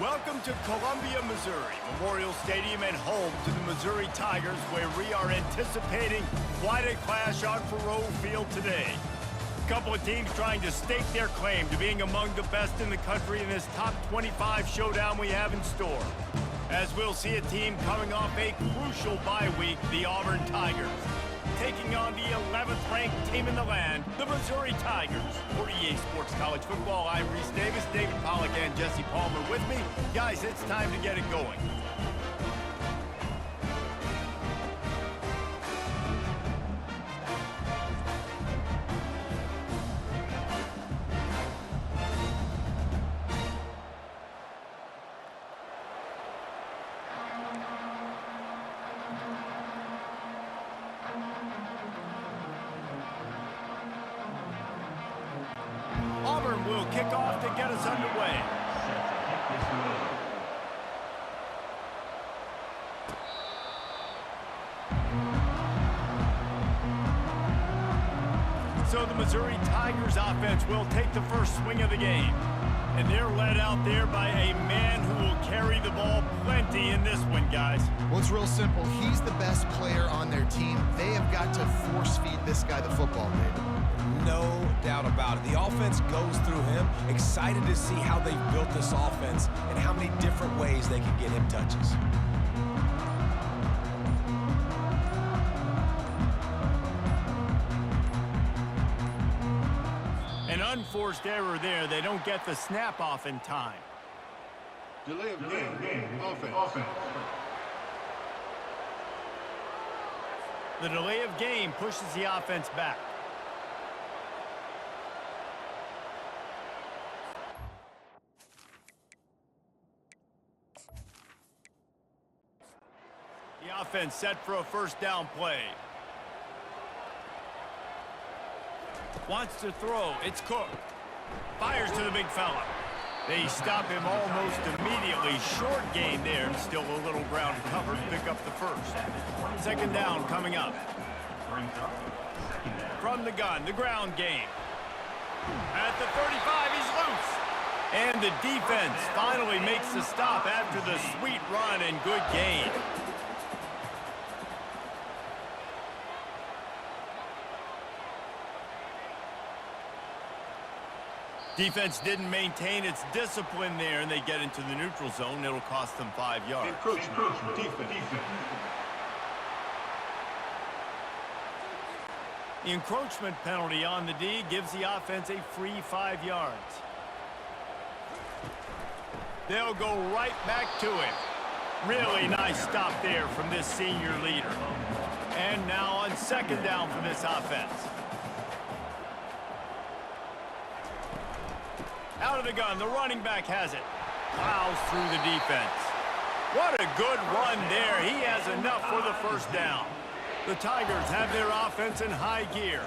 Welcome to Columbia, Missouri, Memorial Stadium and home to the Missouri Tigers, where we are anticipating quite a clash on Faroe Field today. A couple of teams trying to stake their claim to being among the best in the country in this top 25 showdown we have in store. As we'll see a team coming off a crucial bye week, the Auburn Tigers, taking on the 11th ranked team in the land, the Missouri Tigers. For EA Sports College Football, I'm Reese Davis, David Pollack, and Jesse Palmer with me. Guys, it's time to get it going. Auburn will kick off to get us underway. So the Missouri Tigers offense will take the first swing of the game. And they're led out there by a man who will carry the ball plenty in this one, guys. Well, it's real simple. He's the best player on their team. They have got to force feed this guy the football, David. No doubt about it. The offense goes through him. Excited to see how they've built this offense and how many different ways they can get him touches. An unforced error there. They don't get the snap off in time. Delay of game. Offense. The delay of game pushes the offense back. The offense set for a first down play. Wants to throw. It's Cook. Fires to the big fella. They stop him almost immediately. Short gain there, and still a little ground covered. Pick up the first. Second down coming up. From the gun, the ground game. At the 35, he's loose. And the defense finally makes the stop after the sweet run and good gain. Defense didn't maintain its discipline there, and they get into the neutral zone. It'll cost them 5 yards. Encroachment. Defense. The encroachment penalty on the D gives the offense a free 5 yards. They'll go right back to it. Really nice stop there from this senior leader. And now on second down for this offense. Out of the gun, the running back has it. Plows through the defense. What a good run there. He has enough for the first down. The Tigers have their offense in high gear.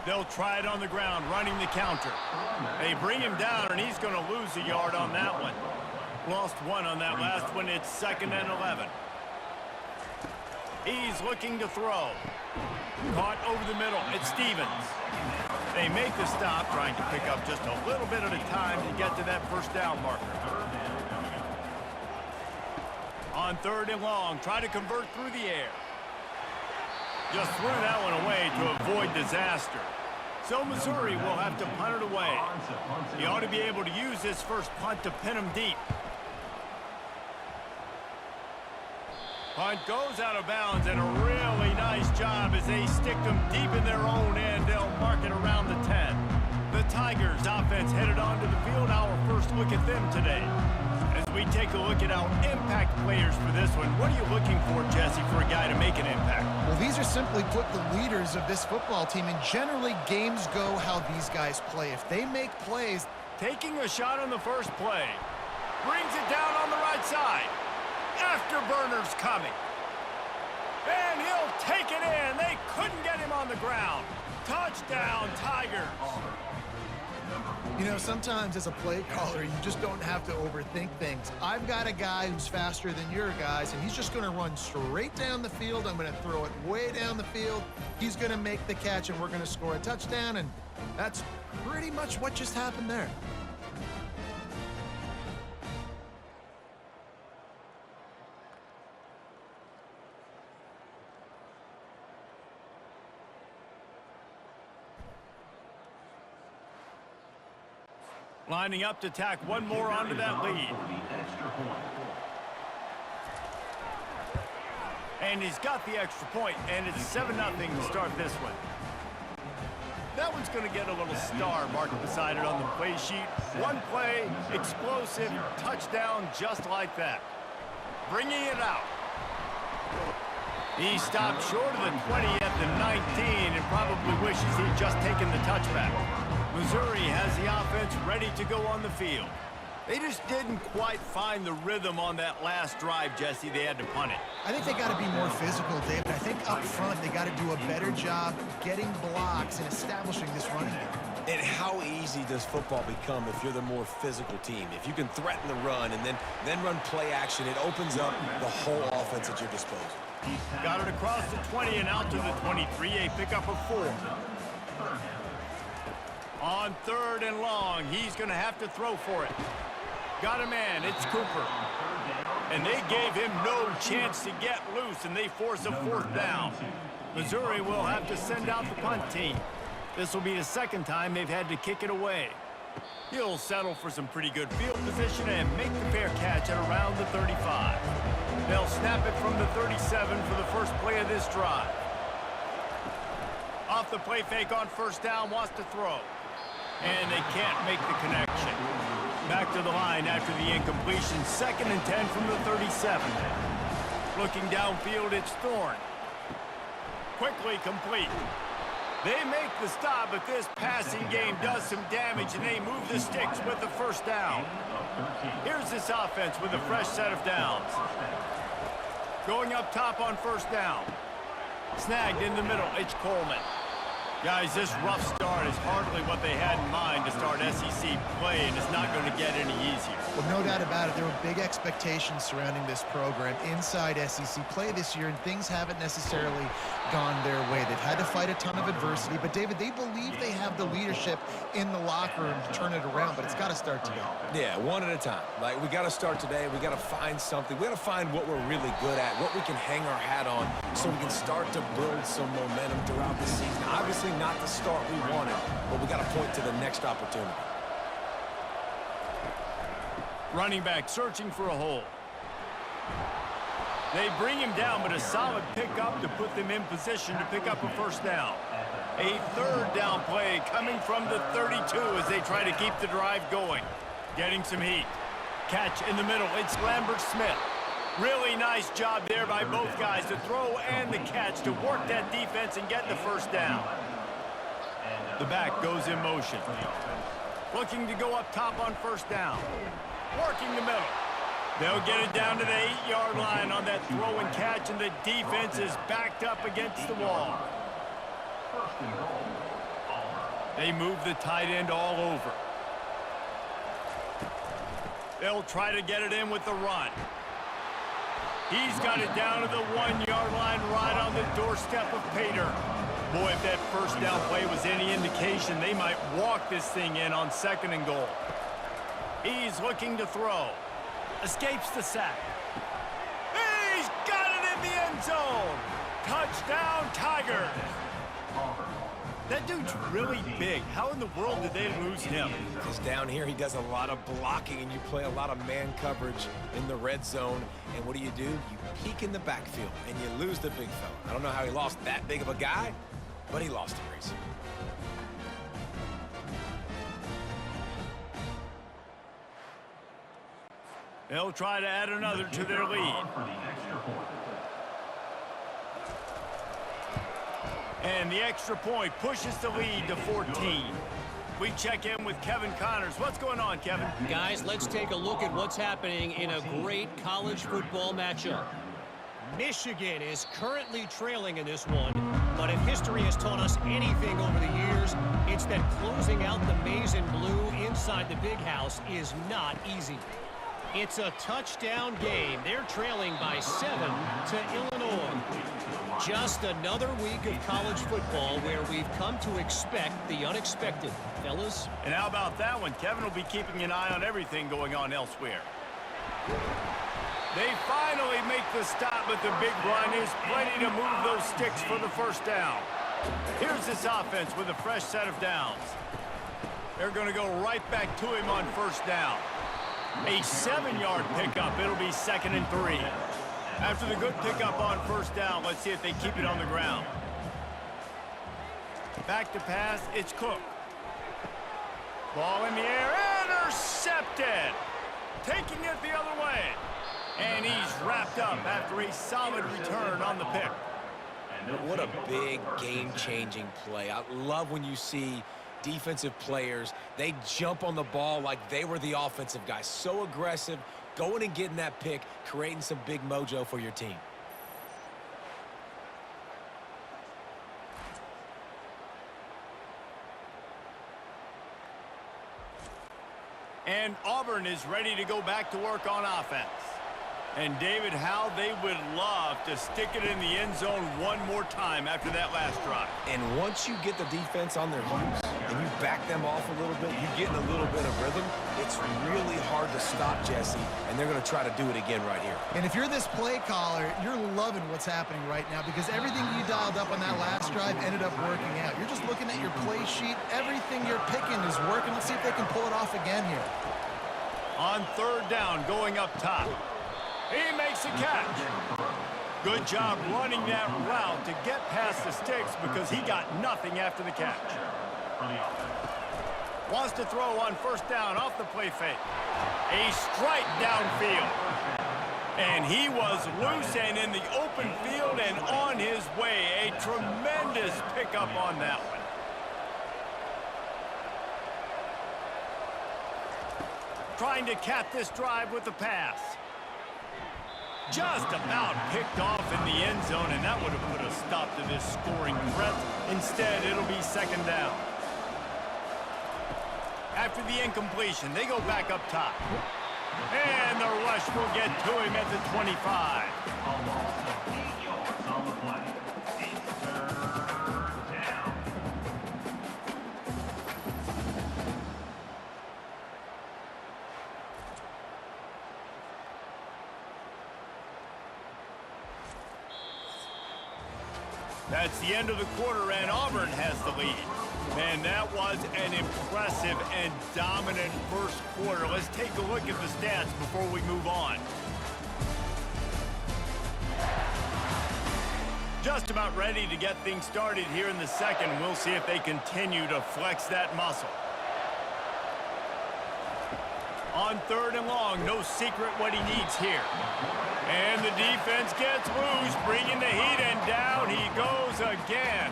They'll try it on the ground, running the counter. They bring him down, and he's going to lose a yard on that one. Lost one on that last one. It's 2nd and 11. He's looking to throw. Caught over the middle. It's Stevens. They make the stop, trying to pick up just a little bit at a time to get to that first down marker. On 3rd and long, try to convert through the air. Just threw that one away to avoid disaster. So Missouri will have to punt it away. He ought to be able to use this first punt to pin him deep. Punt goes out of bounds, and a really nice job as they stick them deep in their own end. They'll mark it around the 10. The Tigers offense headed onto the field. Our first look at them today. As we take a look at our impact players for this one, what are you looking for, Jesse, for a guy to make an impact? Well, these are simply put the leaders of this football team, and generally games go how these guys play. If they make plays. Taking a shot on the first play. Brings it down on the right side. Afterburner's coming. And he'll take it in. They couldn't get him on the ground. Touchdown, Tigers. You know, sometimes as a play caller, you just don't have to overthink things. I've got a guy who's faster than your guys, and he's just going to run straight down the field. I'm going to throw it way down the field. He's going to make the catch, and we're going to score a touchdown, and that's pretty much what just happened there. Lining up to tack one more onto that lead. And he's got the extra point, and it's 7-0 to start this one. That one's going to get a little star marked beside it on the play sheet. One play, explosive, touchdown just like that. Bringing it out. He stopped short of the 20 at the 19 and probably wishes he'd just taken the touchback. Missouri has the offense ready to go on the field. They just didn't quite find the rhythm on that last drive, Jesse. They had to punt it. I think they got to be more physical, David. I think up front they got to do a better job getting blocks and establishing this running game. And how easy does football become if you're the more physical team? If you can threaten the run and then run play action, it opens up the whole offense at your disposal. Got it across the 20 and out to the 23, a pickup of 4. On 3rd and long, he's going to have to throw for it. Got a man, it's Cooper. And they gave him no chance to get loose, and they force a 4th down. Missouri will have to send out the punt team. This will be the 2nd time they've had to kick it away. He'll settle for some pretty good field position and make the fair catch at around the 35. They'll snap it from the 37 for the first play of this drive. Off the play fake on 1st down, wants to throw. And they can't make the connection. Back to the line after the incompletion. 2nd and 10 from the 37. Looking downfield, it's Thorne. Quickly complete. They make the stop, but this passing game does some damage, and they move the sticks with the 1st down. Here's this offense with a fresh set of downs. Going up top on 1st down. Snagged in the middle, it's Coleman. Guys, this rough start is hardly what they had in mind to start SEC play, and it's not going to get any easier. Well, no doubt about it. There were big expectations surrounding this program inside SEC play this year, and things haven't necessarily gone their way. They've had to fight a ton of adversity, but, David, they believe they have the leadership in the locker room to turn it around, but it's got to start today. Yeah, one at a time. Like, we got to start today. We got to find something. We got to find what we're really good at, what we can hang our hat on, so we can start to build some momentum throughout the season. Obviously, not the start we wanted, but we got to point to the next opportunity. Running back searching for a hole. They bring him down, but a solid pickup to put them in position to pick up a 1st down. A 3rd down play coming from the 32 as they try to keep the drive going. Getting some heat. Catch in the middle. It's Lambert Smith. Really nice job there by both guys, the throw and the catch, to work that defense and get the 1st down. The back goes in motion. Looking to go up top on 1st down. Working the middle. They'll get it down to the 8-yard line on that throw and catch, and the defense is backed up against the wall. They move the tight end all over. They'll try to get it in with the run. He's got it down to the 1-yard line right on the doorstep of Pater. Boy, if that 1st down play was any indication, they might walk this thing in on 2nd and goal. He's looking to throw. Escapes the sack. He's got it in the end zone. Touchdown, Tigers. That dude's really big. How in the world did they lose him? Because down here he does a lot of blocking, and you play a lot of man coverage in the red zone. And what do? You peek in the backfield, and you lose the big fella. I don't know how he lost that big of a guy, but he lost a race. They'll try to add another to their lead. And the extra point pushes the lead to 14. We check in with Kevin Connors. What's going on, Kevin? Guys, let's take a look at what's happening in a great college football matchup. Michigan is currently trailing in this one, but if history has taught us anything over the years, it's that closing out the maize and blue inside the big house is not easy. It's a touchdown game. They're trailing by 7 to Illinois. Just another week of college football where we've come to expect the unexpected, fellas. And how about that one? Kevin will be keeping an eye on everything going on elsewhere. They finally make the stop, but the big run is plenty to move those sticks for the 1st down. Here's this offense with a fresh set of downs. They're going to go right back to him on first down. A 7-yard pickup. It'll be 2nd and 3. After the good pickup on first down, let's see if they keep it on the ground. Back to pass, it's Cook. Ball in the air, intercepted. Taking it the other way. And he's wrapped up after a solid return on the pick. What a big game-changing play. I love when you see defensive players, they jump on the ball like they were the offensive guys. So aggressive, going and getting that pick, creating some big mojo for your team. And Auburn is ready to go back to work on offense. And David, how they would love to stick it in the end zone one more time after that last drive. And once you get the defense on their heels and you back them off a little bit, you get in a little bit of rhythm, it's really hard to stop, Jesse, and they're going to try to do it again right here. And if you're this play caller, you're loving what's happening right now because everything you dialed up on that last drive ended up working out. You're just looking at your play sheet. Everything you're picking is working. Let's see if they can pull it off again here. On third down, going up top. He makes a catch. Good job running that route to get past the sticks because he got nothing after the catch. Wants to throw on first down off the play fake. A strike downfield. And he was loose and in the open field and on his way. A tremendous pickup on that one. Trying to cap this drive with the pass. Just about picked off in the end zone, and that would have put a stop to this scoring threat. Instead, it'll be 2nd down. After the incompletion, they go back up top. And the rush will get to him at the 25. That's the end of the quarter, and Auburn has the lead. Man, that was an impressive and dominant first quarter. Let's take a look at the stats before we move on. Just about ready to get things started here in the second. We'll see if they continue to flex that muscle. On third and long, no secret what he needs here. And the defense gets loose, bringing the heat, and down he goes again.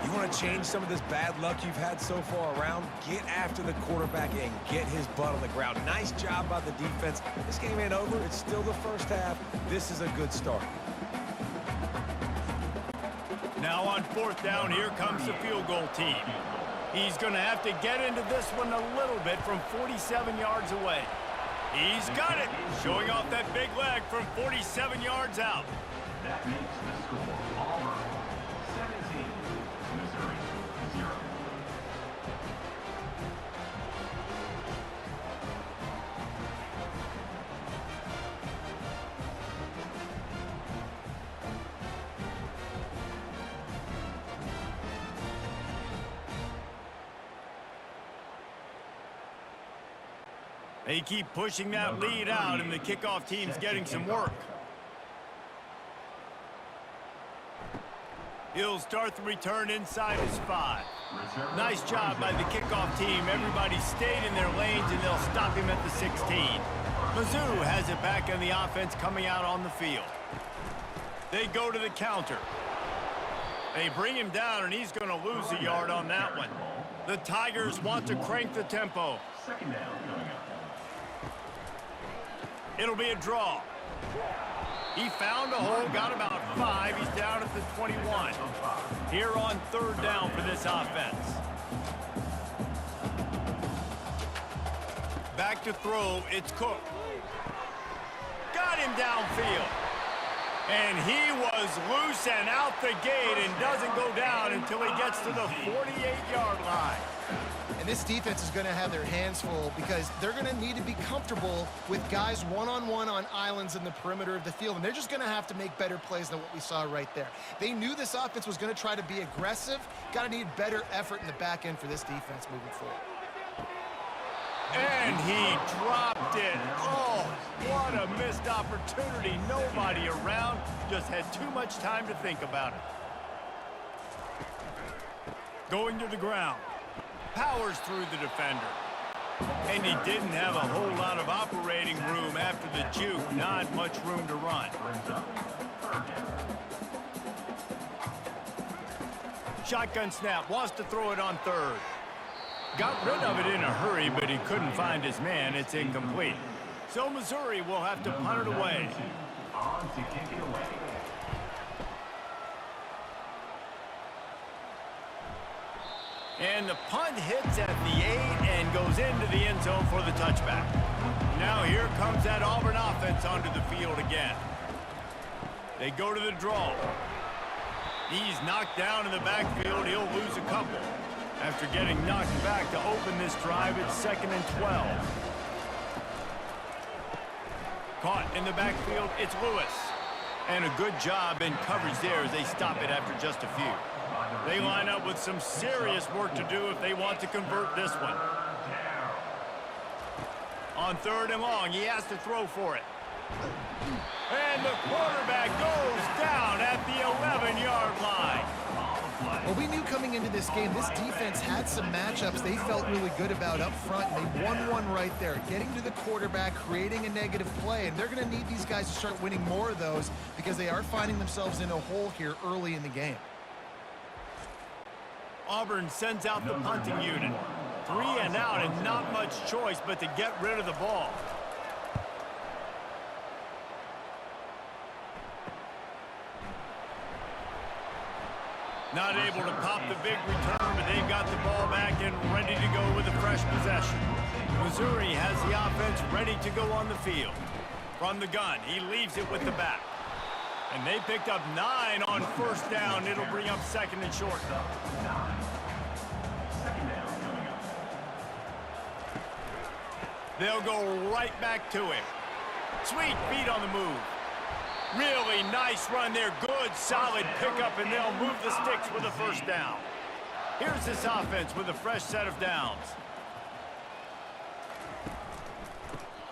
You want to change some of this bad luck you've had so far around? Get after the quarterback and get his butt on the ground. Nice job by the defense. This game ain't over. It's still the first half. This is a good start. Now on fourth down, here comes the field goal team. He's going to have to get into this one a little bit from 47 yards away. He's got it, showing off that big leg from 47 yards out. That makes the score Auburn 17, Missouri 0. They keep pushing that lead out, and the kickoff team's getting some work. He'll start the return inside his 5. Nice job by the kickoff team. Everybody stayed in their lanes, and they'll stop him at the 16. Mizzou has it back on the offense coming out on the field. They go to the counter. They bring him down, and he's going to lose a yard on that one. The Tigers want to crank the tempo. Second down coming up. It'll be a draw. He found a hole, got about 5. He's down at the 21. Here on third down for this offense. Back to throw, it's Cook. Got him downfield. And he was loose and out the gate and doesn't go down until he gets to the 48-yard line. And this defense is going to have their hands full because they're going to need to be comfortable with guys one-on-one on islands in the perimeter of the field. And they're just going to have to make better plays than what we saw right there. They knew this offense was going to try to be aggressive. Got to need better effort in the back end for this defense moving forward. And he dropped it. Oh, what a missed opportunity. Nobody around. Just had too much time to think about it. Going to the ground. Powers through the defender. And he didn't have a whole lot of operating room after the juke. Not much room to run. Shotgun snap. Wants to throw it on third. Got rid of it in a hurry, but he couldn't find his man. It's incomplete. So Missouri will have to punt it away. On to kick it away. And the punt hits at the 8 and goes into the end zone for the touchback. Now here comes that Auburn offense onto the field again. They go to the draw. He's knocked down in the backfield. He'll lose a couple. After getting knocked back to open this drive, it's 2nd and 12. Caught in the backfield, it's Lewis. And a good job in coverage there as they stop it after just a few. They line up with some serious work to do if they want to convert this one. On 3rd and long, he has to throw for it. And the quarterback goes down at the 11-yard line. Well, we knew coming into this game, this defense had some matchups they felt really good about up front, and they won one right there, getting to the quarterback, creating a negative play, and they're going to need these guys to start winning more of those because they are finding themselves in a hole here early in the game. Auburn sends out the punting unit. 3 and out and not much choice but to get rid of the ball. Not able to pop the big return, but they've got the ball back and ready to go with a fresh possession. Missouri has the offense ready to go on the field. From the gun, he leaves it with the back. And they picked up 9 on 1st down. It'll bring up 2nd and short. They'll go right back to him. Sweet feet on the move. Really nice run there. Good, solid pickup, and they'll move the sticks with a 1st down. Here's this offense with a fresh set of downs.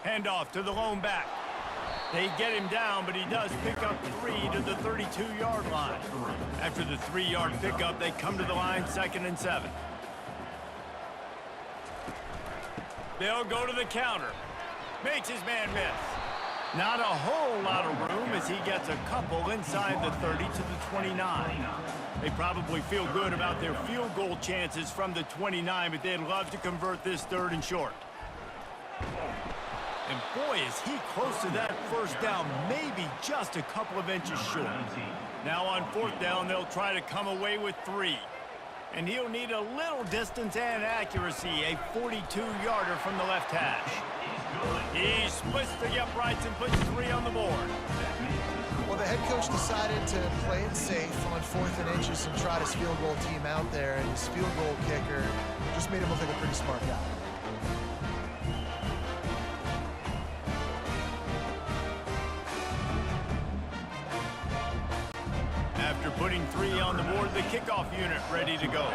Handoff to the lone back. They get him down, but he does pick up 3 to the 32-yard line. After the 3-yard pickup, they come to the line, 2nd and 7. They'll go to the counter. Makes his man miss. Not a whole lot of room as he gets a couple inside the 30 to the 29. They probably feel good about their field goal chances from the 29, but they'd love to convert this 3rd and short. And boy, is he close to that 1st down, maybe just a couple of inches short. Now on 4th down, they'll try to come away with 3. And he'll need a little distance and accuracy, a 42-yarder from the left hash. He splits the uprights and puts 3 on the board. Well, the head coach decided to play it safe on 4th and inches and trot his field goal team out there, and his field goal kicker just made him look like a pretty smart guy. After putting 3 on the board, the kickoff unit ready to go.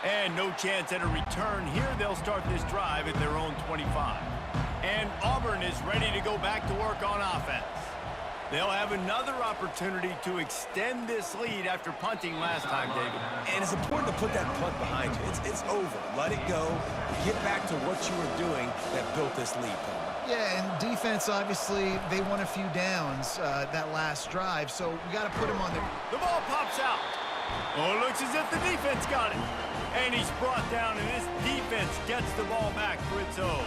And no chance at a return. Here they'll start this drive at their own 25. And Auburn is ready to go back to work on offense. They'll have another opportunity to extend this lead after punting last time, David. And it's important to put that punt behind you. It's over. Let it go. Get back to what you were doing that built this lead. Yeah, and defense, obviously, they won a few downs that last drive, so we got to put them on their... The ball pops out. Oh, it looks as if the defense got it. And he's brought down, and this defense gets the ball back for its own.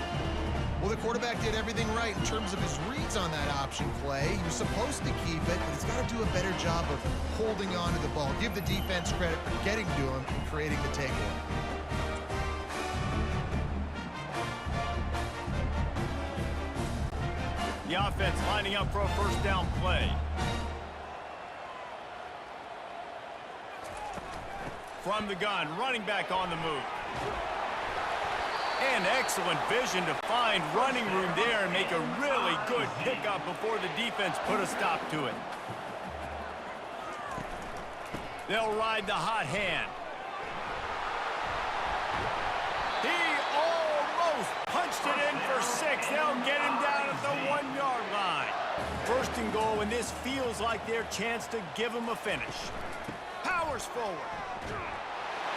Well, the quarterback did everything right in terms of his reads on that option play. He was supposed to keep it, but he's got to do a better job of holding on to the ball. Give the defense credit for getting to him and creating the takeaway. The offense lining up for a 1st down play. From the gun, running back on the move. And excellent vision to find running room there and make a really good pickup before the defense put a stop to it. They'll ride the hot hand. He almost punched it in for 6. They'll get him down at the 1-yard line. First and goal, and this feels like their chance to give him a finish. Powers forward.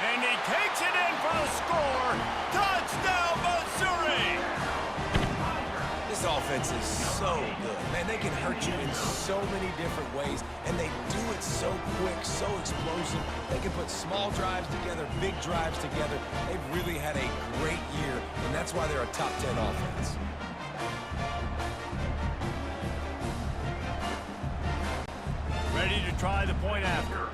And he takes it in for the score. Touchdown, Missouri! This offense is so good. Man, they can hurt you in so many different ways, and they do it so quick, so explosive. They can put small drives together, big drives together. They've really had a great year, and that's why they're a top 10 offense. Ready to try the point after.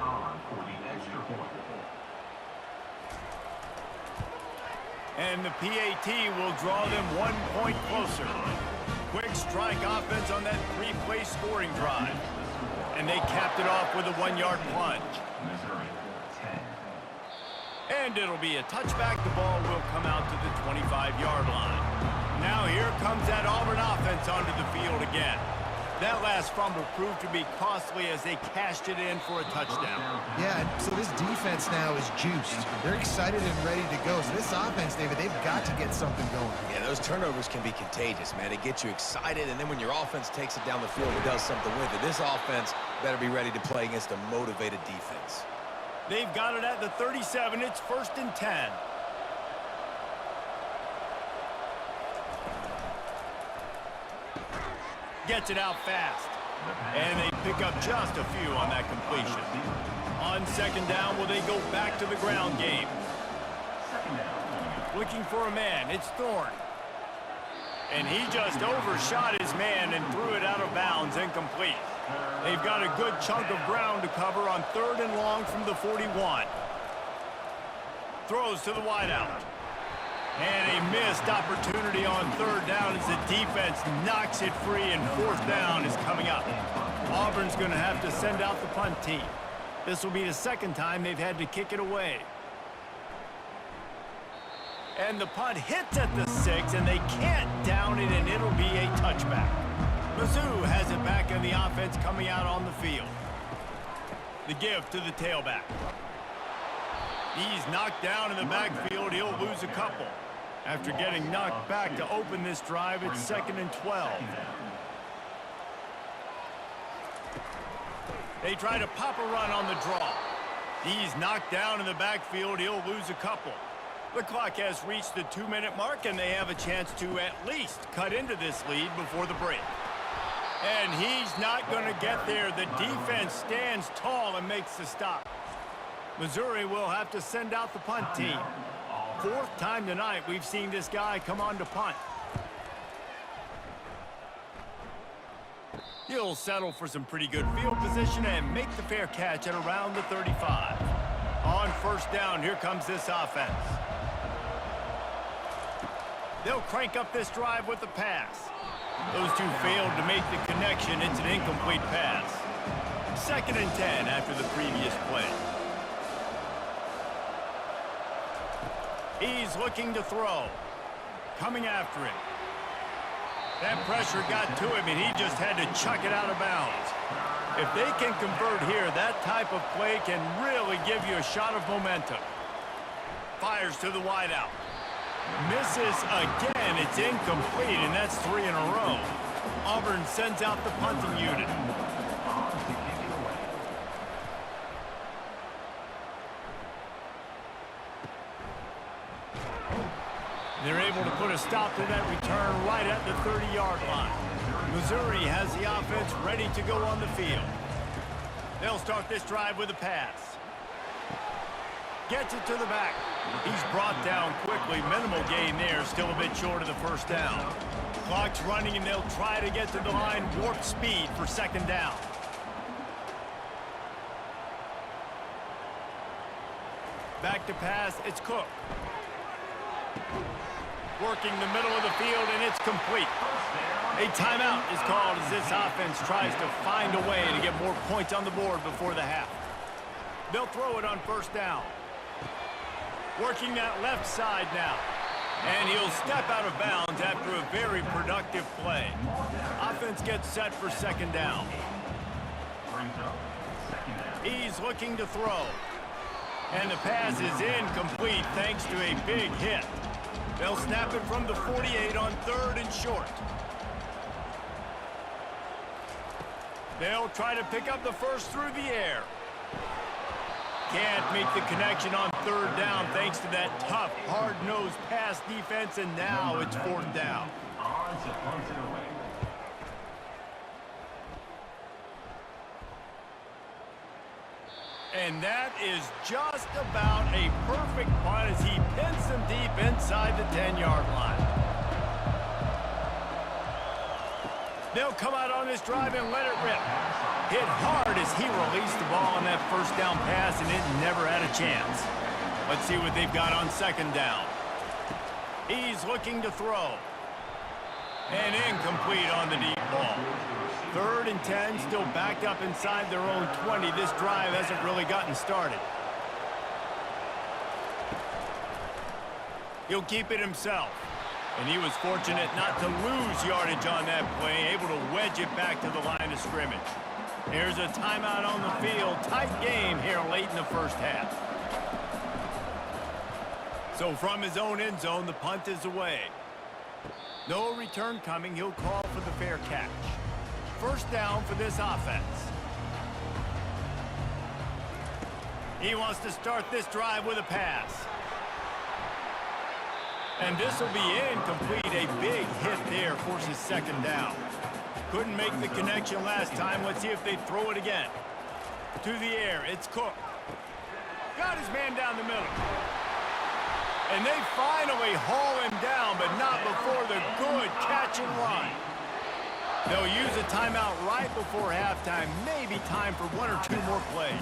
And the PAT will draw them 1 point closer. Quick strike offense on that 3-play scoring drive. And they capped it off with a 1-yard plunge. And it'll be a touchback. The ball will come out to the 25-yard line. Now here comes that Auburn offense onto the field again. That last fumble proved to be costly as they cashed it in for a touchdown. Yeah, so this defense now is juiced. They're excited and ready to go. So this offense, David, they've got to get something going. Yeah, those turnovers can be contagious, man. It gets you excited, and then when your offense takes it down the field and does something with it, this offense better be ready to play against a motivated defense. They've got it at the 37. It's 1st and 10. Gets it out fast. And they pick up just a few on that completion. On 2nd down, will they go back to the ground game? Looking for a man. It's Thorne. And he just overshot his man and threw it out of bounds, incomplete. They've got a good chunk of ground to cover on 3rd and long from the 41. Throws to the wideout. And a missed opportunity on 3rd down as the defense knocks it free, and 4th down is coming up. Auburn's going to have to send out the punt team. This will be the 2nd time they've had to kick it away. And the punt hits at the 6, and they can't down it, and it'll be a touchback. Mizzou has it back in the offense coming out on the field. The give to the tailback. He's knocked down in the backfield. He'll lose a couple. After getting knocked back to open this drive, it's 2nd and 12. They try to pop a run on the draw. He's knocked down in the backfield. He'll lose a couple. The clock has reached the 2-minute mark, and they have a chance to at least cut into this lead before the break. And he's not going to get there. The defense stands tall and makes the stop. Missouri will have to send out the punt team. 4th time tonight we've seen this guy come on to punt. He'll settle for some pretty good field position and make the fair catch at around the 35. On 1st down, here comes this offense. They'll crank up this drive with the pass. Those two failed to make the connection. It's an incomplete pass. 2nd and 10 after the previous play. He's looking to throw. Coming after him. That pressure got to him, and he just had to chuck it out of bounds. If they can convert here, that type of play can really give you a shot of momentum. Fires to the wideout. Misses again. It's incomplete, and that's 3 in a row. Auburn sends out the punting unit. They're able to put a stop to that return right at the 30-yard line. Missouri has the offense ready to go on the field. They'll start this drive with a pass. Gets it to the back. He's brought down quickly. Minimal gain there, still a bit short of the 1st down. Clock's running, and they'll try to get to the line warp speed for 2nd down. Back to pass, it's Cook. Working the middle of the field, and it's complete. A timeout is called as this offense tries to find a way to get more points on the board before the half. They'll throw it on 1st down. Working that left side now. And he'll step out of bounds after a very productive play. Offense gets set for 2nd down. He's looking to throw. And the pass is incomplete thanks to a big hit. They'll snap it from the 48 on 3rd and short. They'll try to pick up the first through the air. Can't make the connection on 3rd down thanks to that tough, hard-nosed pass defense, and now it's 4th down. On to punt it away. And that is just about a perfect punt as he pins them deep inside the 10-yard line. They'll come out on this drive and let it rip. Hit hard as he released the ball on that first down pass, and it never had a chance. Let's see what they've got on 2nd down. He's looking to throw. And incomplete on the deep ball. 3rd and 10, still backed up inside their own 20. This drive hasn't really gotten started. He'll keep it himself. And he was fortunate not to lose yardage on that play, able to wedge it back to the line of scrimmage. Here's a timeout on the field. Tight game here late in the first half. So from his own end zone, the punt is away. No return coming. He'll call for the fair catch. 1st down for this offense. He wants to start this drive with a pass. And this will be incomplete. A big hit there forces 2nd down. Couldn't make the connection last time. Let's see if they throw it again. To the air, it's Cook. Got his man down the middle. And they finally haul him down, but not before the good catch and run. They'll use a timeout right before halftime. Maybe time for 1 or 2 more plays.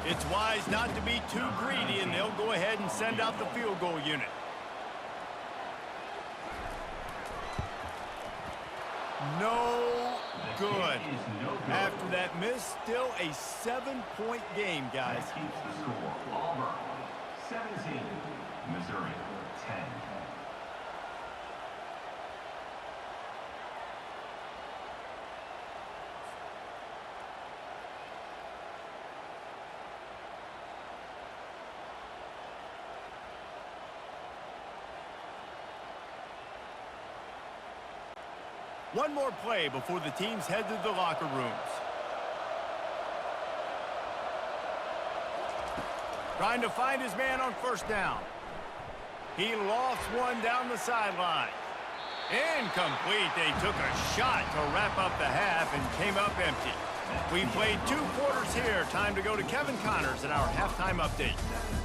It's wise not to be too greedy, and they'll go ahead and send out the field goal unit. No good. After that miss, still a 7-point game, guys. That keeps the score. Auburn 17, Missouri 10. One more play before the teams head to the locker rooms. Trying to find his man on 1st down. He lost one down the sideline. Incomplete. They took a shot to wrap up the half and came up empty. We played 2 quarters here. Time to go to Kevin Connors in our halftime update.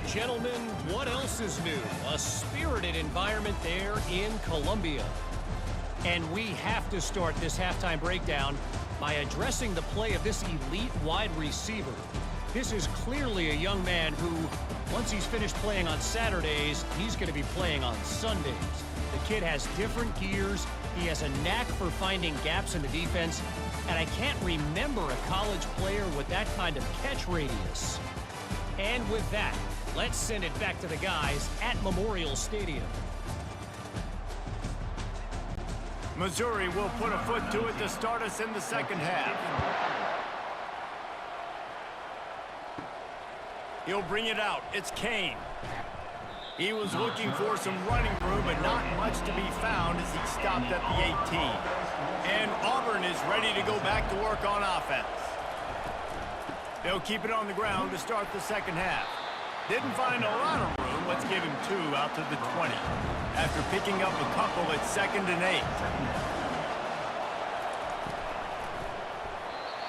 Gentlemen, what else is new? A spirited environment there in Columbia. And we have to start this halftime breakdown by addressing the play of this elite wide receiver. This is clearly a young man who, once he's finished playing on Saturdays, he's going to be playing on Sundays. The kid has different gears. He has a knack for finding gaps in the defense. And I can't remember a college player with that kind of catch radius. And with that, let's send it back to the guys at Memorial Stadium. Missouri will put a foot to it to start us in the 2nd half. He'll bring it out. It's Kane. He was looking for some running room, but not much to be found as he stopped at the 18. And Auburn is ready to go back to work on offense. They'll keep it on the ground to start the 2nd half. Didn't find a lot of room. Let's give him 2 out to the 20. After picking up a couple at 2nd and 8.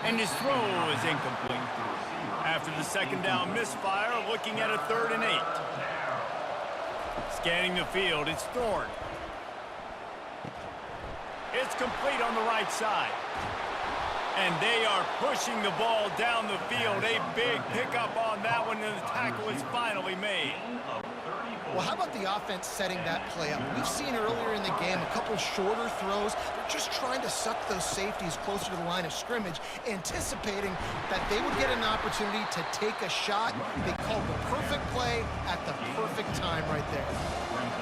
And his throw is incomplete. After the 2nd down misfire, looking at a 3rd and 8. Scanning the field, it's Thorne. It's complete on the right side. And they are pushing the ball down the field. A big pickup on that one, and the tackle is finally made. Well, how about the offense setting that play up? We've seen earlier in the game a couple shorter throws. They're just trying to suck those safeties closer to the line of scrimmage, anticipating that they would get an opportunity to take a shot. They called the perfect play at the perfect time right there.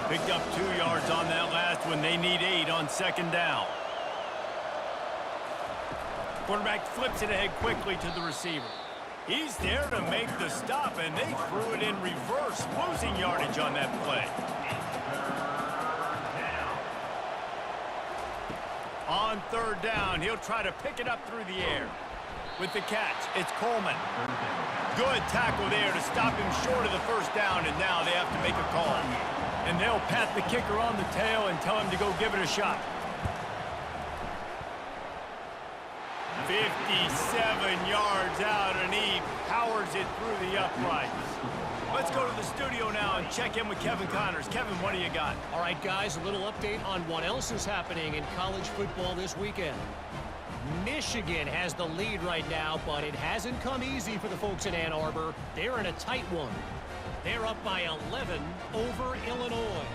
Picked up 2 yards on that last one. They need 8 on 2nd down. Quarterback flips it ahead quickly to the receiver. He's there to make the stop, and they threw it in reverse, losing yardage on that play. On third down, he'll try to pick it up through the air. With the catch, it's Coleman. Good tackle there to stop him short of the first down, and now they have to make a call. And they'll pat the kicker on the tail and tell him to go give it a shot. 57 yards out, and he powers it through the uprights. Let's go to the studio now and check in with Kevin Connors. Kevin, what do you got? All right, guys, a little update on what else is happening in college football this weekend. Michigan has the lead right now, but it hasn't come easy for the folks in Ann Arbor. They're in a tight one. They're up by 11 over Illinois.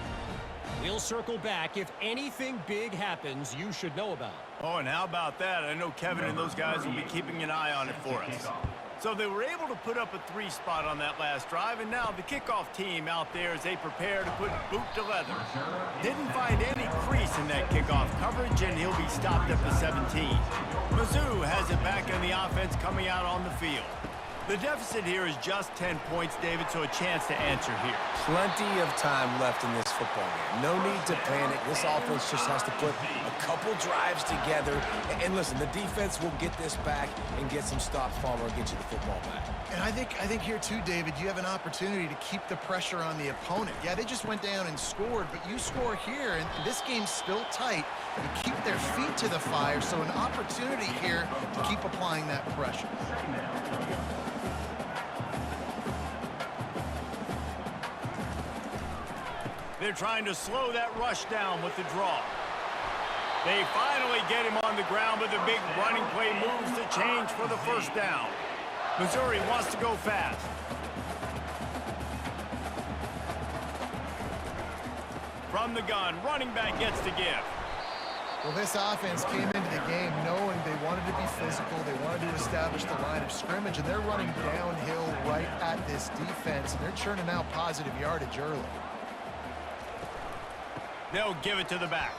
We'll circle back. If anything big happens, you should know about. Oh, and how about that? I know Kevin and those guys will be keeping an eye on it for us. So they were able to put up a 3 spot on that last drive, and now the kickoff team out there as they prepare to put boot to leather. Didn't find any crease in that kickoff coverage, and he'll be stopped at the 17. Mizzou has it back in the offense coming out on the field. The deficit here is just 10 points, David, so a chance to answer here. Plenty of time left in this football game. No need to panic. This offense just has to put a couple drives together. And listen, the defense will get this back and get some stops, Palmer, and get you the football back. And I think here too, David, you have an opportunity to keep the pressure on the opponent. Yeah, they just went down and scored, but you score here, and this game's still tight. You keep their feet to the fire, so an opportunity here to keep applying that pressure. They're trying to slow that rush down with the draw. They finally get him on the ground, but the big running play moves the change for the first down. Missouri wants to go fast. From the gun, running back gets to give. Well, this offense came into the game knowing they wanted to be physical, they wanted to establish the line of scrimmage, and they're running downhill right at this defense, and they're churning out positive yardage early. They'll give it to the back.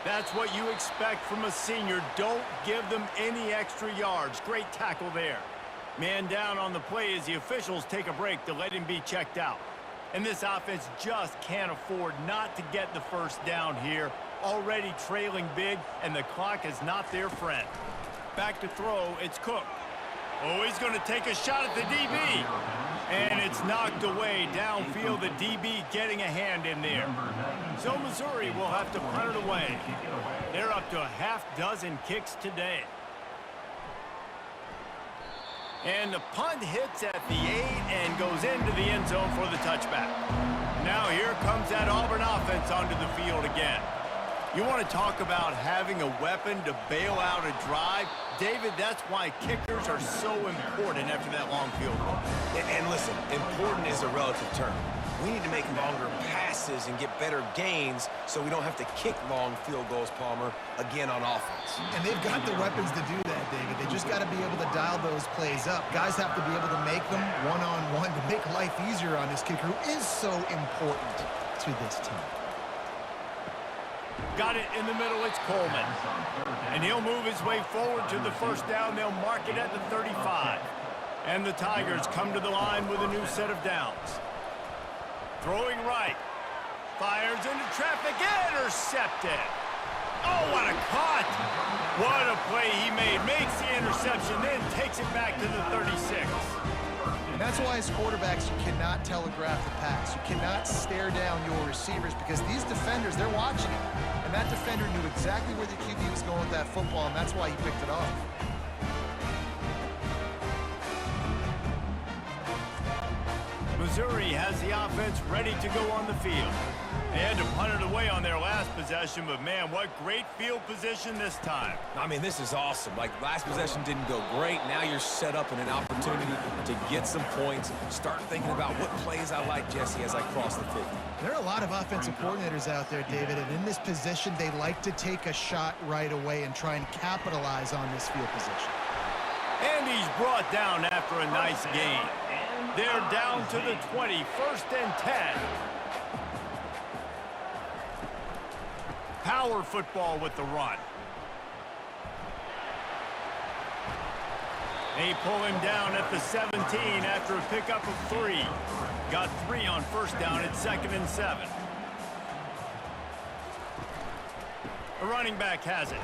That's what you expect from a senior. Don't give them any extra yards. Great tackle there. Man down on the play as the officials take a break to let him be checked out. And this offense just can't afford not to get the first down here. Already trailing big, and the clock is not their friend. Back to throw, it's Cook. Oh, he's going to take a shot at the DB. And it's knocked away downfield, the DB getting a hand in there. So Missouri will have to punt it away. They're up to a half-dozen kicks today. And the punt hits at the 8 and goes into the end zone for the touchback. Now here comes that Auburn offense onto the field again. You want to talk about having a weapon to bail out a drive? David, that's why kickers are so important after that long field goal. And listen, important is a relative term. We need to make longer passes and get better gains so we don't have to kick long field goals, Palmer, again on offense. And they've got the weapons to do that, David. They just got to be able to dial those plays up. Guys have to be able to make them one-on-one to make life easier on this kicker, who is so important to this team. Got it in the middle, it's Coleman. And he'll move his way forward to the first down. They'll mark it at the 35. And the Tigers come to the line with a new set of downs. Throwing right. Fires into traffic, intercepted. Oh, what a cut. What a play he made. Makes the interception, then takes it back to the 36. And that's why as quarterbacks, you cannot telegraph the pass. You cannot stare down your receivers because these defenders, they're watching it. And that defender knew exactly where the QB was going with that football, and that's why he picked it off. Missouri has the offense ready to go on the field. They had to punt it away on their last possession, but man, what great field position this time. I mean, this is awesome. Like, last possession didn't go great. Now you're set up in an opportunity to get some points. Start thinking about what plays I like, Jesse, as I cross the 50. There are a lot of offensive coordinators out there, David, and in this position, they like to take a shot right away and try and capitalize on this field position. And he's brought down after a nice gain. They're down to the 20, 1st and 10. Power football with the run. They pull him down at the 17 after a pickup of 3. Got 3 on first down at 2nd and 7. The running back has it.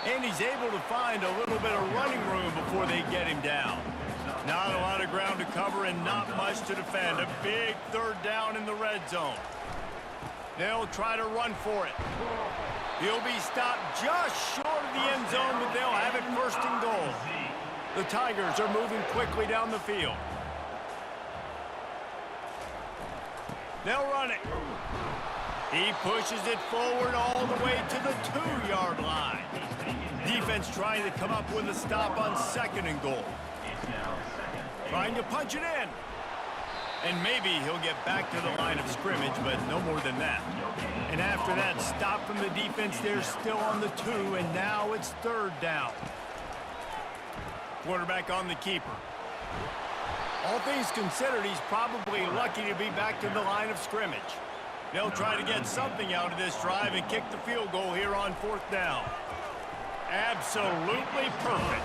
And he's able to find a little bit of running room before they get him down. Not a lot of ground to cover and not much to defend. A big 3rd down in the red zone. They'll try to run for it. He'll be stopped just short of the end zone, but they'll have it 1st and goal. The Tigers are moving quickly down the field. They'll run it. He pushes it forward all the way to the 2-yard line. Defense trying to come up with a stop on 2nd and goal. Trying to punch it in. And maybe he'll get back to the line of scrimmage, but no more than that. And after that stop from the defense, they're still on the 2, and now it's 3rd down. Quarterback on the keeper. All things considered, he's probably lucky to be back to the line of scrimmage. They'll try to get something out of this drive and kick the field goal here on 4th down. Absolutely perfect.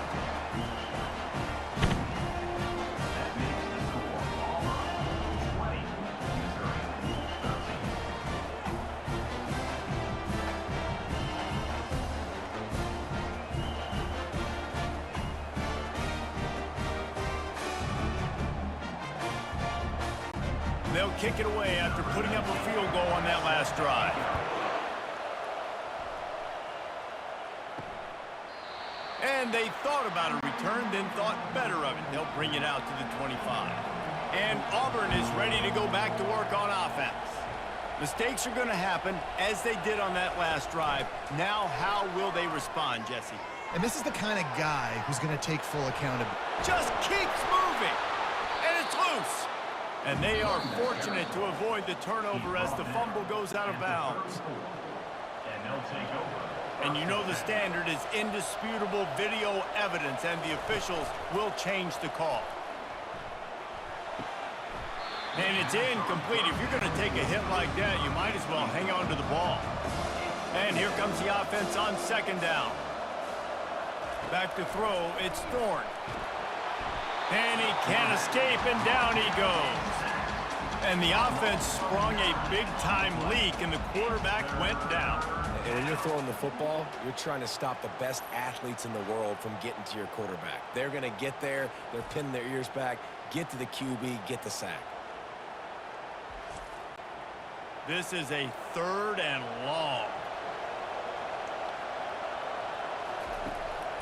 They'll kick it away after putting up a field goal on that last drive. And they thought about a return, then thought better of it. They'll bring it out to the 25. And Auburn is ready to go back to work on offense. Mistakes are going to happen, as they did on that last drive. Now, how will they respond, Jesse? And this is the kind of guy who's going to take full accountability. Just keeps moving. And it's loose. And they are fortunate to avoid the turnover as the fumble goes out of bounds. And they'll take over. And you know the standard is indisputable video evidence, and the officials will change the call. And it's incomplete. If you're going to take a hit like that, you might as well hang on to the ball. And here comes the offense on 2nd down. Back to throw, it's Thorne. And he can't escape, and down he goes. And the offense sprung a big-time leak, and the quarterback went down. And when you're throwing the football, you're trying to stop the best athletes in the world from getting to your quarterback. They're going to get there, they're pinning their ears back, get to the QB, get the sack. This is a 3rd and long.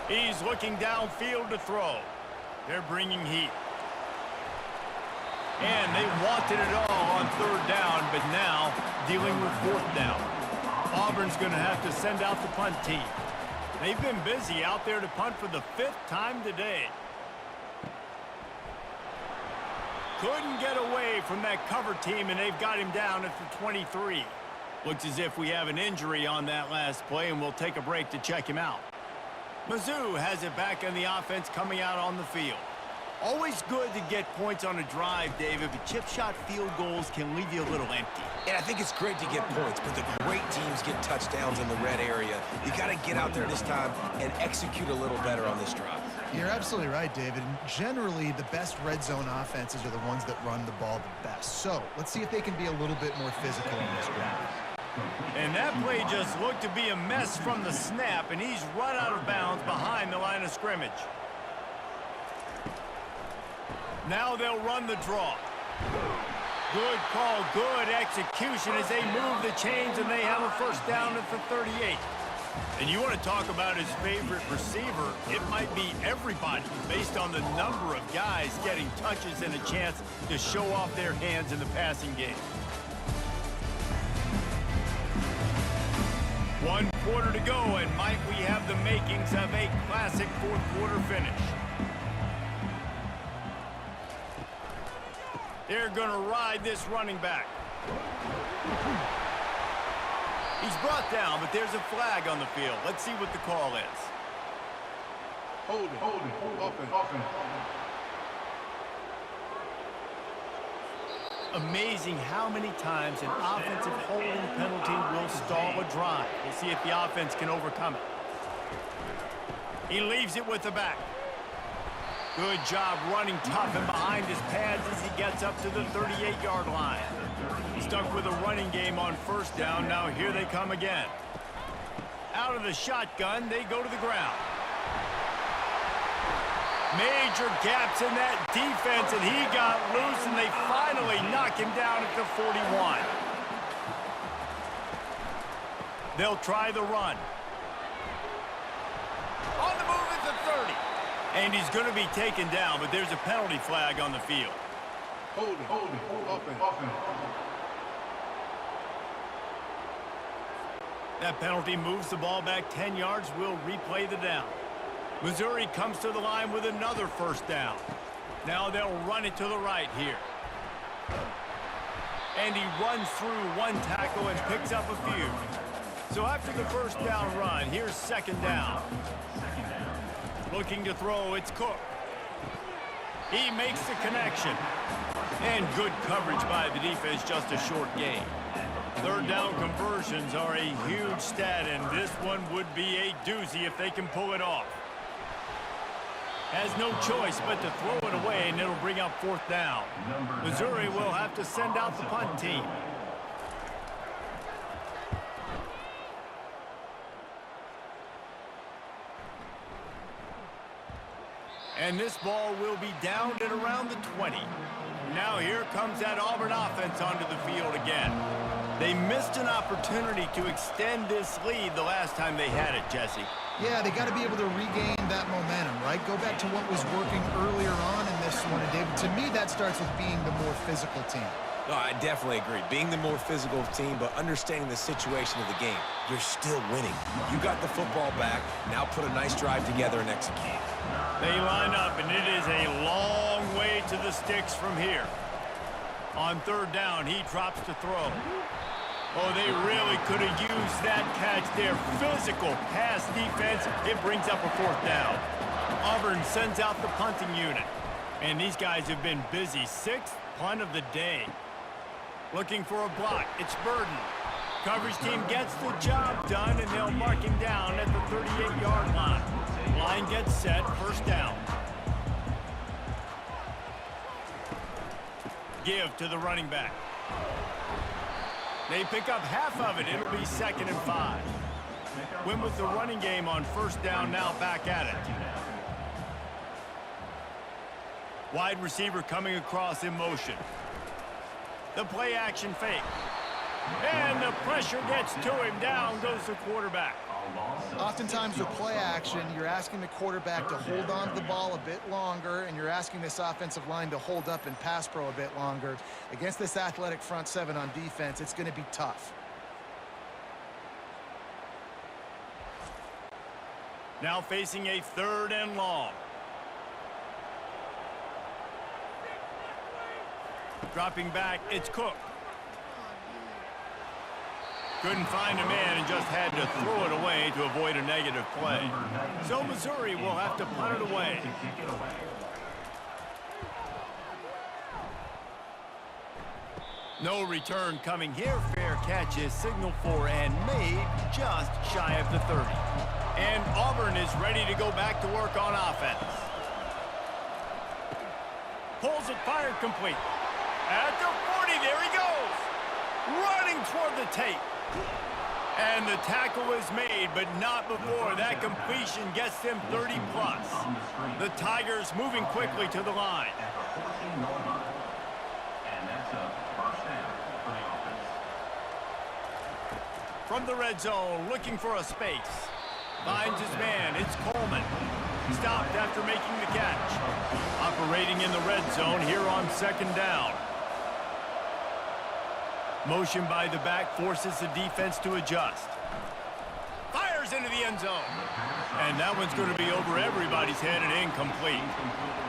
He's looking downfield to throw. They're bringing heat. And they wanted it all on 3rd down, but now dealing with 4th down. Auburn's going to have to send out the punt team. They've been busy out there to punt for the 5th time today. Couldn't get away from that cover team, and they've got him down at the 23. Looks as if we have an injury on that last play, and we'll take a break to check him out. Mizzou has it back in the offense coming out on the field. Always good to get points on a drive, David, but chip shot field goals can leave you a little empty. And I think it's great to get points, but the great teams get touchdowns in the red area. You got to get out there this time and execute a little better on this drive. You're absolutely right, David. Generally, the best red zone offenses are the ones that run the ball the best. So let's see if they can be a little bit more physical in this drive. And that play just looked to be a mess from the snap, and he's run out of bounds behind the line of scrimmage. Now they'll run the draw. Good call, good execution as they move the chains, and they have a 1st down at the 38. And you want to talk about his favorite receiver, it might be everybody based on the number of guys getting touches and a chance to show off their hands in the passing game. 1 quarter to go, and might we have the makings of a classic 4th quarter finish. They're going to ride this running back. He's brought down, but there's a flag on the field. Let's see what the call is. Holding. Offense. Amazing how many times an offensive holding penalty will stall a drive. We'll see if the offense can overcome it. He leaves it with the back. Good job running tough and behind his pads as he gets up to the 38-yard line. Stuck with a running game on first down. Now here they come again. Out of the shotgun, they go to the ground. Major gaps in that defense, and he got loose, and they finally knock him down at the 41. They'll try the run. On the move at the 30. And he's going to be taken down, but there's a penalty flag on the field. Holding, offense. That penalty moves the ball back 10 yards. We'll replay the down. Missouri comes to the line with another first down. Now they'll run it to the right here. And he runs through one tackle and picks up a few. So after the first down run, here's second down. Looking to throw, it's Cook. He makes the connection. And good coverage by the defense, just a short gain. Third down conversions are a huge stat, and this one would be a doozy if they can pull it off. Has no choice but to throw it away, and it'll bring up fourth down. Missouri will have to send out the punt team. And this ball will be down at around the 20. Now here comes that Auburn offense onto the field again. They missed an opportunity to extend this lead the last time they had it, Jesse. Yeah, they got to be able to regain that momentum, right? Go back to what was working earlier on in this one. And David, to me, that starts with being the more physical team. No, I definitely agree. Being the more physical team, but understanding the situation of the game. You're still winning. You got the football back. Now put a nice drive together and execute. They line up, and it is a long way to the sticks from here. On third down, he drops to throw. Oh, they really could have used that catch there. Physical pass defense. It brings up a fourth down. Auburn sends out the punting unit. And these guys have been busy. Sixth punt of the day. Looking for a block. It's Burden. Coverage team gets the job done, and they'll mark him down at the 38-yard line. Line gets set. First down. Give to the running back. They pick up half of it. It'll be 2nd and 5. Win with the running game on first down, now back at it. Wide receiver coming across in motion. The play action fake. And the pressure gets to him. Down goes the quarterback. Oftentimes with play action, you're asking the quarterback to hold on to the ball a bit longer, and you're asking this offensive line to hold up and pass pro a bit longer. Against this athletic front seven on defense, it's going to be tough. Now facing a 3rd and long. Dropping back, it's Cook. Couldn't find a man and just had to throw it away to avoid a negative play. So Missouri will have to punt it away. No return coming here. Fair catch is signaled for and made just shy of the 30. And Auburn is ready to go back to work on offense. Pulls it, fired complete. At the 40, there he goes. Running toward the tape. And the tackle is made, but not before that completion gets them 30+. The Tigers moving quickly to the line. From the red zone, looking for a space. Finds his man, it's Coleman. Stopped after making the catch. Operating in the red zone here on 2nd down. Motion by the back forces the defense to adjust. Fires into the end zone. And that one's going to be over everybody's head and incomplete.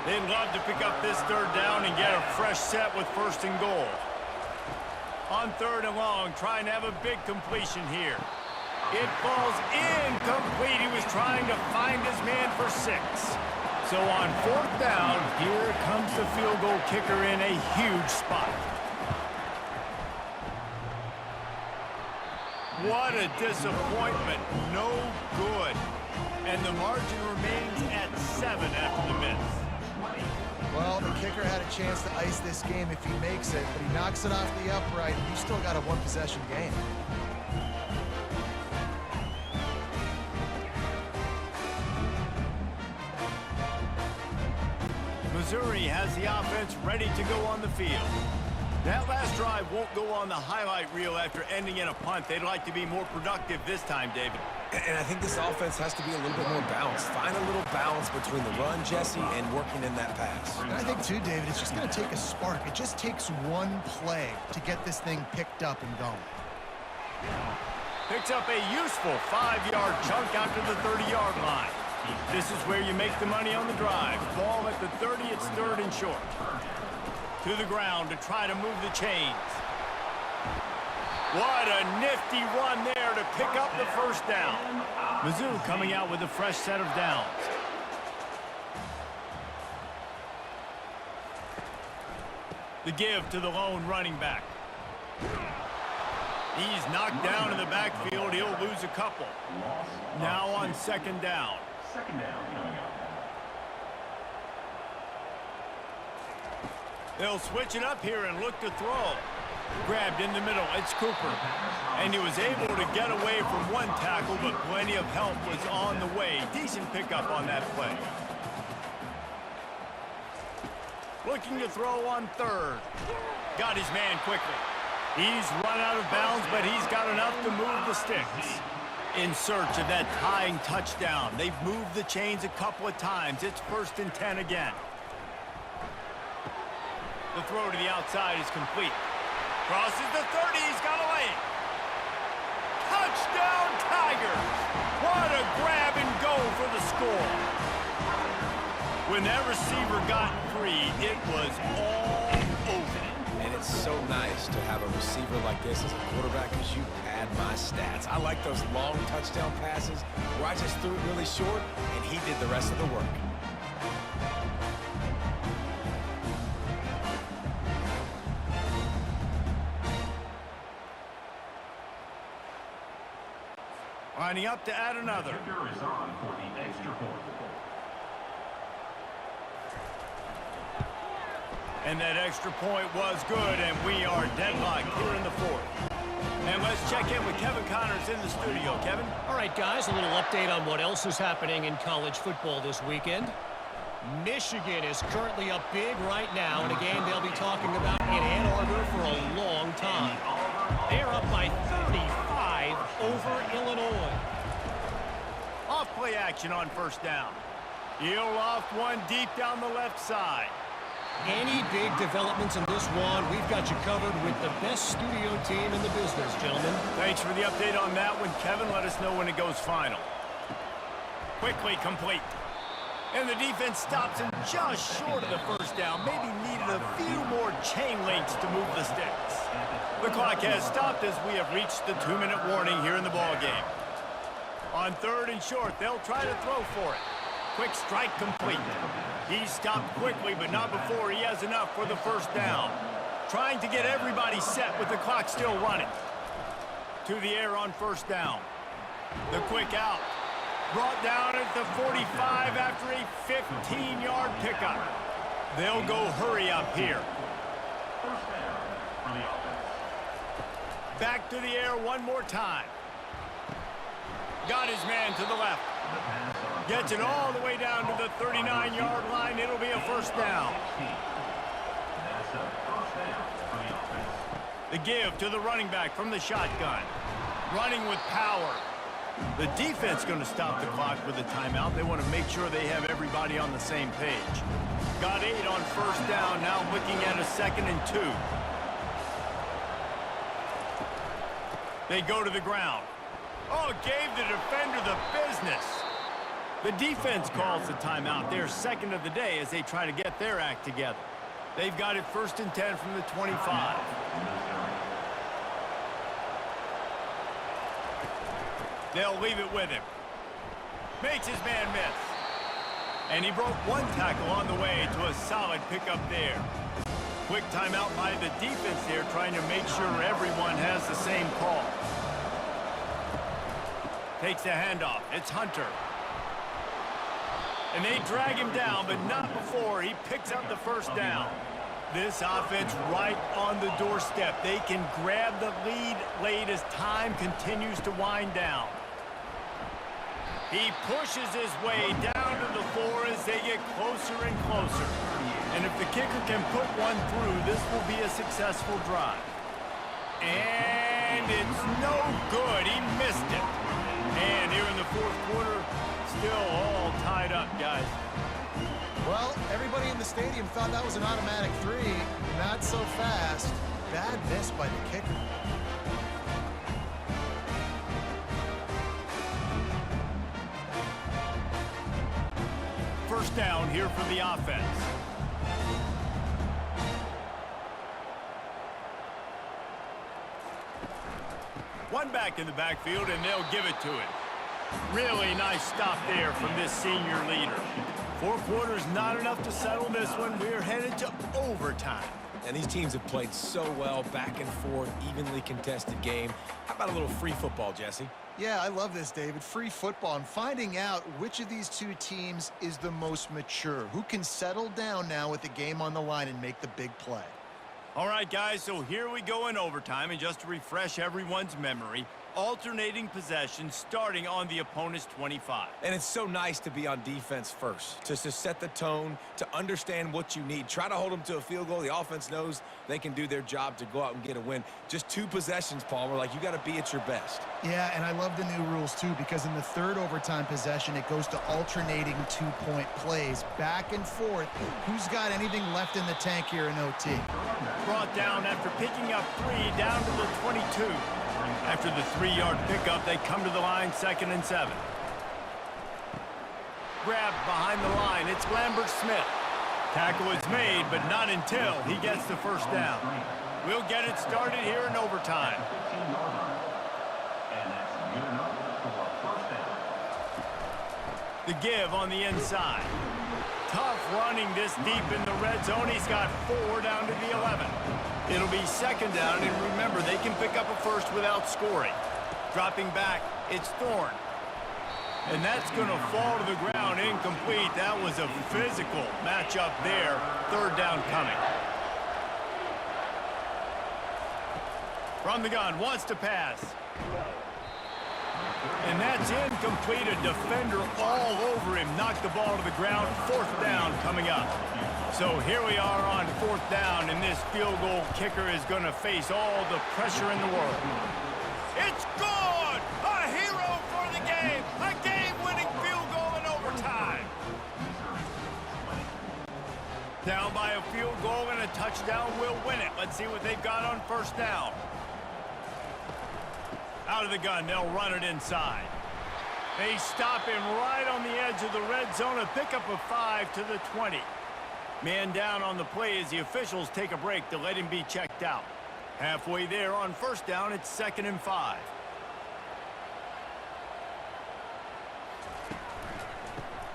They'd love to pick up this 3rd down and get a fresh set with 1st and goal. On 3rd and long, trying to have a big completion here. It falls incomplete. He was trying to find his man for 6. So on 4th down, here comes the field goal kicker in a huge spot. What a disappointment. No good. And the margin remains at 7 after the miss. Well, the kicker had a chance to ice this game if he makes it, but he knocks it off the upright, and you still got a one-possession game. Missouri has the offense ready to go on the field. That last drive won't go on the highlight reel after ending in a punt. They'd like to be more productive this time, David. And I think this offense has to be a little bit more balanced. Find a little balance between the run, Jesse, and working in that pass. And I think, too, David, it's just going to take a spark. It just takes one play to get this thing picked up and going. Picks up a useful 5-yard chunk out to the 30-yard line. This is where you make the money on the drive. Ball at the 30, it's 3rd and short. To the ground to try to move the chains. What a nifty run there to pick up the first down. Mizzou coming out with a fresh set of downs. The give to the lone running back. He's knocked down in the backfield. He'll lose a couple. Now on 2nd down. Second down coming up. They'll switch it up here and look to throw. Grabbed in the middle. It's Cooper. And he was able to get away from one tackle, but plenty of help was on the way. Decent pickup on that play. Looking to throw on 3rd. Got his man quickly. He's run out of bounds, but he's got enough to move the sticks. In search of that tying touchdown. They've moved the chains a couple of times. It's 1st and 10 again. The throw to the outside is complete. Crosses the 30. He's got away. Touchdown, Tigers. What a grab and go for the score. When that receiver got free, it was all over. And it's so nice to have a receiver like this as a quarterback because you pad my stats. I like those long touchdown passes where I just threw it really short and he did the rest of the work. Lining up to add another. Kicker is on for the extra point. And that extra point was good, and we are deadlocked here in the 4th. And let's check in with Kevin Connors in the studio. Kevin? All right, guys, a little update on what else is happening in college football this weekend. Michigan is currently up big right now in a game they'll be talking about in Ann Arbor for a long time. They're up by 35 over Illinois. Off play action on 1st down. He'll loft one deep down the left side. Any big developments in this one, we've got you covered with the best studio team in the business, gentlemen. Thanks for the update on that one, Kevin. Let us know when it goes final. Quickly complete. And the defense stops him just short of the 1st down. Maybe needed a few more chain links to move the sticks. The clock has stopped as we have reached the 2-minute warning here in the ballgame. On 3rd and short, they'll try to throw for it. Quick strike complete. He stopped quickly, but not before he has enough for the 1st down. Trying to get everybody set with the clock still running. To the air on 1st down. The quick out. Brought down at the 45 after a 15-yard pickup. They'll go hurry up here. First down for the offense. Back to the air one more time. Got his man to the left. Gets it all the way down to the 39-yard line. It'll be a 1st down. That's a first down for the offense. The give to the running back from the shotgun. Running with power. The defense going to stop the clock with a timeout. They want to make sure they have everybody on the same page. Got 8 on 1st down. Now looking at a 2nd and 2. They go to the ground. Oh, gave the defender the business. The defense calls the timeout. Their 2nd of the day as they try to get their act together. They've got it 1st and 10 from the 25. They'll leave it with him. Makes his man miss. And he broke one tackle on the way to a solid pickup there. Quick timeout by the defense there, trying to make sure everyone has the same call. Takes the handoff. It's Hunter. And they drag him down, but not before he picks up the first down. This offense right on the doorstep. They can grab the lead late as time continues to wind down. He pushes his way down to the floor as they get closer and closer. And if the kicker can put one through, this will be a successful drive. And it's no good. He missed it. And here in the fourth quarter, still all tied up, guys. Well, everybody in the stadium thought that was an automatic 3. Not so fast. Bad miss by the kicker. First down here for the offense. One back in the backfield, and they'll give it to him. Really nice stop there from this senior leader. 4 quarters not enough to settle this one. We're headed to overtime. And these teams have played so well, back and forth, evenly contested game. How about a little free football, Jesse? Yeah, I love this, David. Free football and finding out which of these two teams is the most mature. Who can settle down now with the game on the line and make the big play. All right, guys, so here we go in overtime. And just to refresh everyone's memory, alternating possession starting on the opponent's 25. And it's so nice to be on defense first, to set the tone, to understand what you need. Try to hold them to a field goal. The offense knows they can do their job to go out and get a win. Just 2 possessions, Palmer, like you got to be at your best. Yeah, and I love the new rules, too, because in the third overtime possession, it goes to alternating 2-point plays, back and forth. Who's got anything left in the tank here in OT? Brought down after picking up 3 down to the 22. After the 3-yard pickup, they come to the line 2nd and 7. Grabbed behind the line. It's Lambert Smith. Tackle is made, but not until he gets the first down. We'll get it started here in overtime. The give on the inside. Tough running this deep in the red zone. He's got 4 down to the 11. It'll be 2nd down, and remember, they can pick up a first without scoring. Dropping back, it's Thorne. And that's going to fall to the ground incomplete. That was a physical matchup there. 3rd down coming. From the gun, wants to pass. And that's incomplete. A defender all over him. Knocked the ball to the ground. 4th down coming up. So here we are on 4th down, and this field goal kicker is going to face all the pressure in the world. It's good! A hero for the game! A game-winning field goal in overtime! Down by a field goal and a touchdown will win it. Let's see what they've got on 1st down. Out of the gun, they'll run it inside. They stop him right on the edge of the red zone. A pickup of 5 to the 20. Man down on the play as the officials take a break to let him be checked out. Halfway there on 1st down, it's 2nd and 5.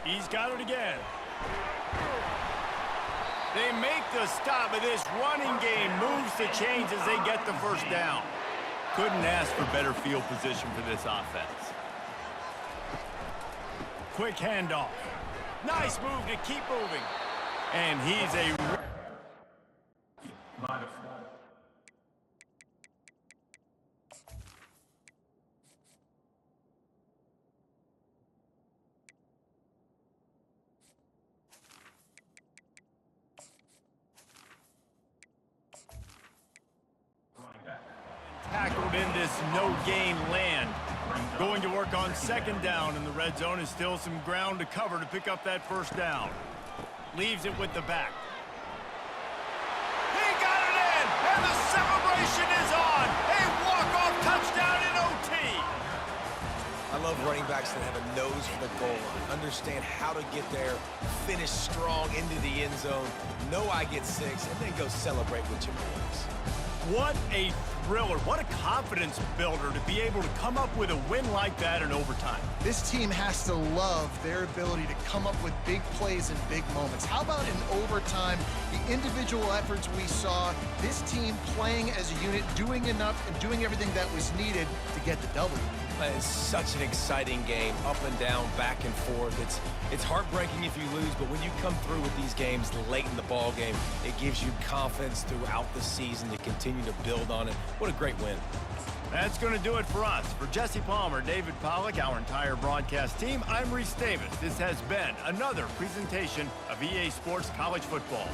He's got it again. They make the stop, but this running game moves the chains as they get the 1st down. Couldn't ask for better field position for this offense. Quick handoff. Nice move to keep moving. And he's a... tackled in this no-gain land. Going to work on 2nd down, and the red zone is still some ground to cover to pick up that 1st down. Leaves it with the back. He got it in, and the celebration is on. A walk-off touchdown in OT. I love running backs that have a nose for the goal line, understand how to get there, finish strong into the end zone, know I get 6, and then go celebrate with your boys. What a thriller. What a confidence builder to be able to come up with a win like that in overtime. This team has to love their ability to come up with big plays and big moments. How about in overtime, the individual efforts we saw, this team playing as a unit, doing enough and doing everything that was needed to get the W. It's such an exciting game, up and down, back and forth. It's heartbreaking if you lose, but when you come through with these games late in the ball game, it gives you confidence throughout the season to continue to build on it. What a great win. That's going to do it for us. For Jesse Palmer, David Pollack, our entire broadcast team, I'm Reese Davis. This has been another presentation of EA Sports College Football.